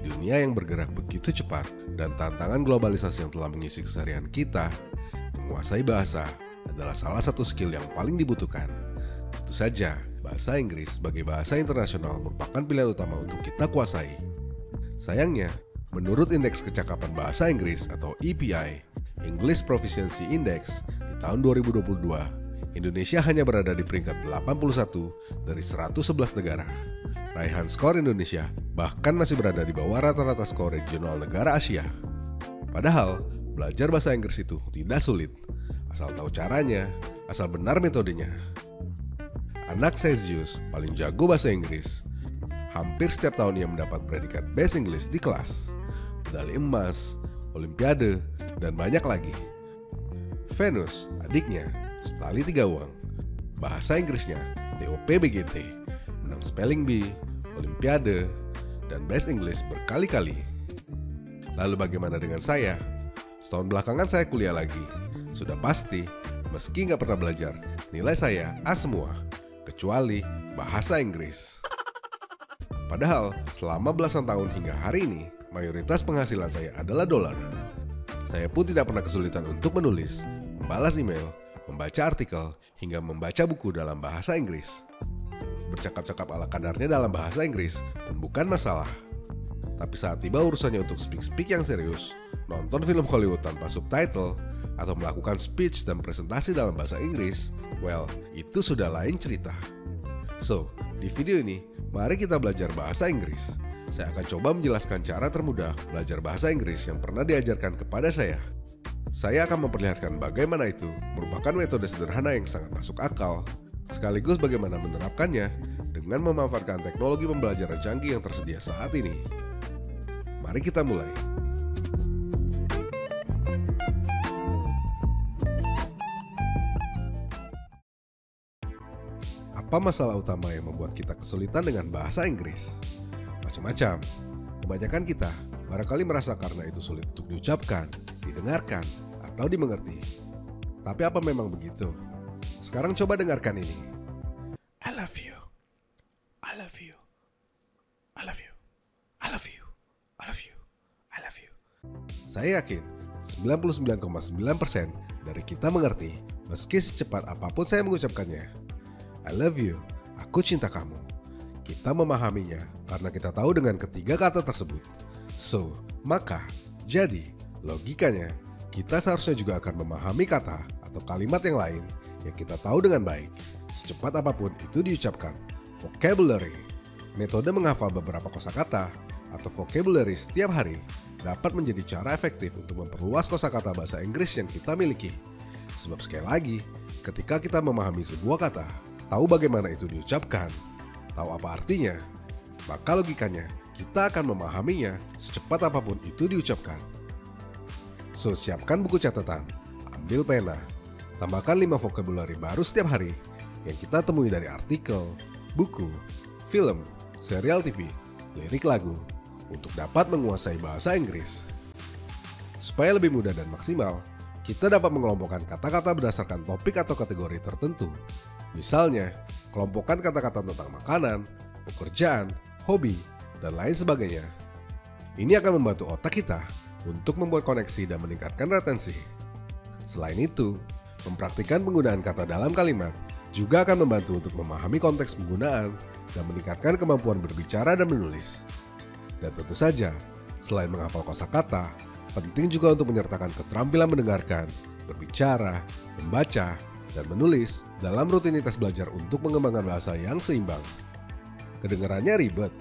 dunia yang bergerak begitu cepat dan tantangan globalisasi yang telah mengisi keseharian kita, menguasai bahasa adalah salah satu skill yang paling dibutuhkan. Tentu saja, bahasa Inggris sebagai bahasa internasional merupakan pilihan utama untuk kita kuasai. Sayangnya, menurut Indeks Kecakapan Bahasa Inggris atau EPI, English Proficiency Index, di tahun 2022, Indonesia hanya berada di peringkat 81 dari 111 negara. Raihan skor Indonesia bahkan masih berada di bawah rata-rata skor regional negara Asia. Padahal, belajar bahasa Inggris itu tidak sulit, asal tahu caranya, asal benar metodenya. Anak saya Zeus paling jago bahasa Inggris. Hampir setiap tahun ia mendapat predikat Best English di kelas, medali emas, olimpiade, dan banyak lagi. Venus, adiknya, Setali 3 uang, bahasa Inggrisnya TOPBGT, menang spelling bee, olimpiade, dan Best English berkali-kali. Lalu bagaimana dengan saya? Setahun belakangan saya kuliah lagi. Sudah pasti, meski nggak pernah belajar, nilai saya A semua, kecuali bahasa Inggris. Padahal, selama belasan tahun hingga hari ini, mayoritas penghasilan saya adalah dolar. Saya pun tidak pernah kesulitan untuk menulis, membalas email, membaca artikel, hingga membaca buku dalam bahasa Inggris. Bercakap-cakap ala kadarnya dalam bahasa Inggris pun bukan masalah. Tapi saat tiba urusannya untuk speak yang serius, nonton film Hollywood tanpa subtitle, atau melakukan speech dan presentasi dalam bahasa Inggris, well, itu sudah lain cerita. So, di video ini, mari kita belajar bahasa Inggris. Saya akan coba menjelaskan cara termudah belajar bahasa Inggris yang pernah diajarkan kepada saya. Saya akan memperlihatkan bagaimana itu merupakan metode sederhana yang sangat masuk akal, sekaligus bagaimana menerapkannya dengan memanfaatkan teknologi pembelajaran canggih yang tersedia saat ini. Mari kita mulai. Apa masalah utama yang membuat kita kesulitan dengan bahasa Inggris? Macam-macam. Kebanyakan kita barangkali merasa karena itu sulit untuk diucapkan, didengarkan, atau dimengerti. Tapi apa memang begitu? Sekarang coba dengarkan ini. I love you. I love you. I love you. I love you. I love you. I love you. Saya yakin 99,9% dari kita mengerti meski secepat apapun saya mengucapkannya. I love you. Aku cinta kamu. Kita memahaminya karena kita tahu dengan ketiga kata tersebut. So, maka, jadi, logikanya, kita seharusnya juga akan memahami kata atau kalimat yang lain yang kita tahu dengan baik, secepat apapun itu diucapkan. Vocabulary, metode menghafal beberapa kosakata atau vocabulary setiap hari, dapat menjadi cara efektif untuk memperluas kosakata bahasa Inggris yang kita miliki. Sebab sekali lagi, ketika kita memahami sebuah kata, tahu bagaimana itu diucapkan, tahu apa artinya, maka logikanya kita akan memahaminya secepat apapun itu diucapkan. So, siapkan buku catatan, ambil pena, tambahkan 5 vocabulary baru setiap hari yang kita temui dari artikel, buku, film, serial TV, lirik lagu, untuk dapat menguasai bahasa Inggris. Supaya lebih mudah dan maksimal, kita dapat mengelompokkan kata-kata berdasarkan topik atau kategori tertentu. Misalnya, kelompokkan kata-kata tentang makanan, pekerjaan, hobi, dan lain sebagainya. Ini akan membantu otak kita untuk membuat koneksi dan meningkatkan retensi. Selain itu, mempraktikkan penggunaan kata dalam kalimat juga akan membantu untuk memahami konteks penggunaan dan meningkatkan kemampuan berbicara dan menulis. Dan tentu saja, selain menghafal kosakata, penting juga untuk menyertakan keterampilan mendengarkan, berbicara, membaca, dan menulis dalam rutinitas belajar untuk mengembangkan bahasa yang seimbang. Kedengarannya ribet?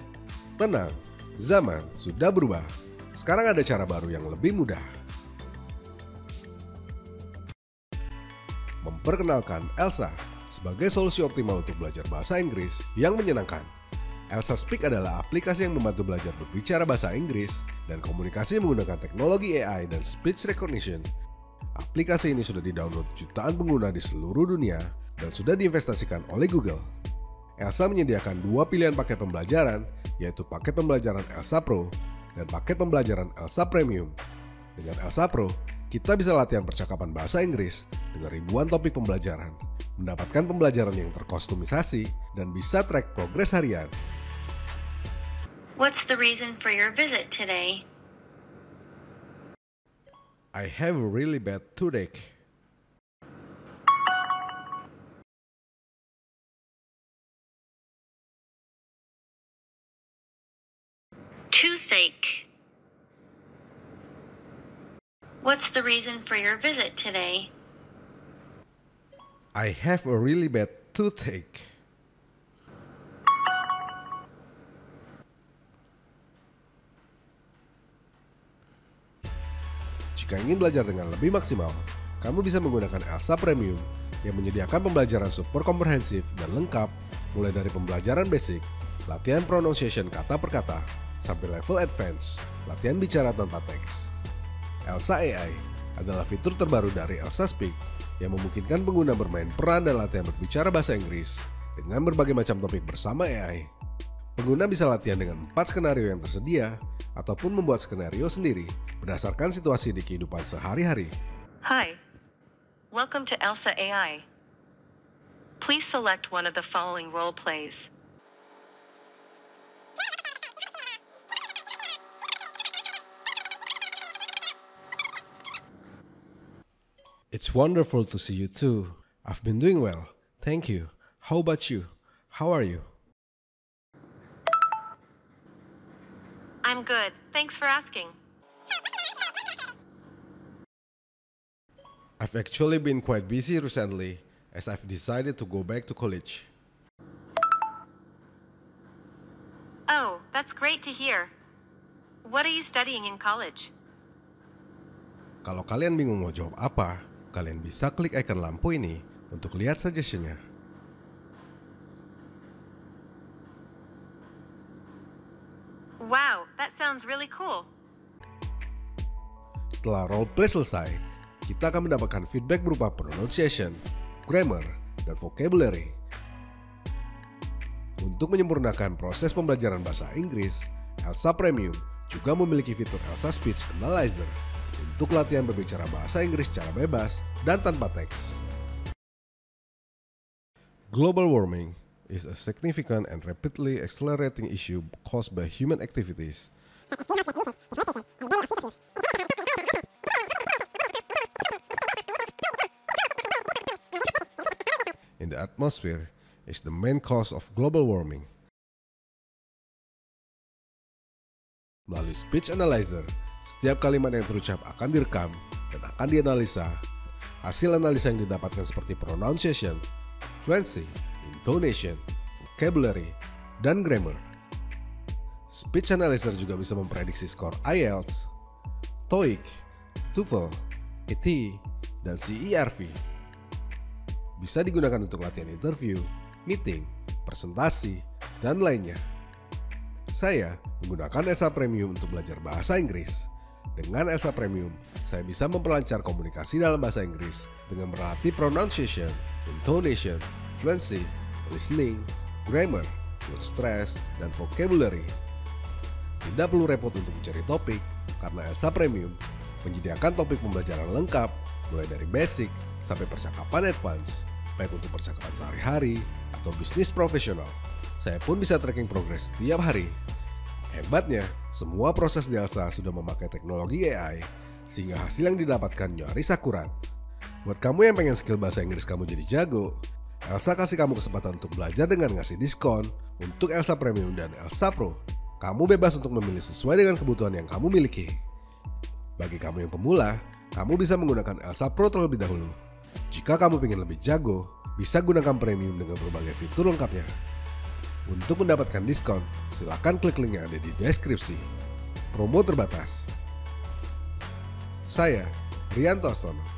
Tenang, zaman sudah berubah. Sekarang ada cara baru yang lebih mudah. Memperkenalkan Elsa sebagai solusi optimal untuk belajar bahasa Inggris yang menyenangkan. Elsa Speak adalah aplikasi yang membantu belajar berbicara bahasa Inggris dan komunikasi menggunakan teknologi AI dan speech recognition. Aplikasi ini sudah di-download jutaan pengguna di seluruh dunia dan sudah diinvestasikan oleh Google. Elsa menyediakan 2 pilihan paket pembelajaran, yaitu paket pembelajaran Elsa Pro dan paket pembelajaran Elsa Premium. Dengan Elsa Pro, kita bisa latihan percakapan bahasa Inggris dengan ribuan topik pembelajaran, mendapatkan pembelajaran yang terkustomisasi, dan bisa track progres harian. What's the reason for your visit today? I have a really bad toothache. Toothache. What's the reason for your visit today? I have a really bad toothache. Jika ingin belajar dengan lebih maksimal, kamu bisa menggunakan Elsa Premium yang menyediakan pembelajaran super komprehensif dan lengkap mulai dari pembelajaran basic, latihan pronunciation kata per kata, sampai level advance, latihan bicara tanpa teks. Elsa AI adalah fitur terbaru dari Elsa Speak yang memungkinkan pengguna bermain peran dan latihan berbicara bahasa Inggris dengan berbagai macam topik bersama AI. Pengguna bisa latihan dengan 4 skenario yang tersedia ataupun membuat skenario sendiri berdasarkan situasi di kehidupan sehari-hari. Hi, welcome to Elsa AI. Please select one of the following role plays. It's wonderful to see you too. I've been doing well, thank you. How about you? How are you? I'm good, thanks for asking. I've actually been quite busy recently as I've decided to go back to college. Oh, that's great to hear. What are you studying in college? Kalau kalian bingung mau jawab apa, kalian bisa klik icon lampu ini untuk lihat suggestion-nya. Wow, that sounds really cool. Setelah roleplay selesai, kita akan mendapatkan feedback berupa pronunciation, grammar, dan vocabulary. Untuk menyempurnakan proses pembelajaran bahasa Inggris, Elsa Premium juga memiliki fitur Elsa Speech Analyzer untuk latihan berbicara bahasa Inggris secara bebas dan tanpa teks. Global warming is a significant and rapidly accelerating issue caused by human activities. In the atmosphere is the main cause of global warming. Melalui Speech Analyzer, setiap kalimat yang terucap akan direkam dan akan dianalisa. Hasil analisa yang didapatkan seperti pronunciation, fluency, intonation, vocabulary, dan grammar. Speech Analyzer juga bisa memprediksi skor IELTS, TOEIC, TOEFL, AT, dan CERV. Bisa digunakan untuk latihan interview, meeting, presentasi, dan lainnya. Saya menggunakan Elsa Premium untuk belajar bahasa Inggris. Dengan Elsa Premium, saya bisa memperlancar komunikasi dalam bahasa Inggris dengan berlatih pronunciation, intonation, fluency, listening, grammar, word stress, dan vocabulary. Tidak perlu repot untuk mencari topik, karena Elsa Premium menyediakan topik pembelajaran lengkap mulai dari basic sampai percakapan advance, baik untuk percakapan sehari-hari atau bisnis profesional. Saya pun bisa tracking progres setiap hari. Hebatnya, semua proses di Elsa sudah memakai teknologi AI, sehingga hasil yang didapatkan nyaris akurat. Buat kamu yang pengen skill bahasa Inggris kamu jadi jago, Elsa kasih kamu kesempatan untuk belajar dengan ngasih diskon untuk Elsa Premium dan Elsa Pro. Kamu bebas untuk memilih sesuai dengan kebutuhan yang kamu miliki. Bagi kamu yang pemula, kamu bisa menggunakan Elsa Pro terlebih dahulu. Jika kamu ingin lebih jago, bisa gunakan Premium dengan berbagai fitur lengkapnya. Untuk mendapatkan diskon, silakan klik link yang ada di deskripsi. Promo terbatas. Saya, Rianto Astono.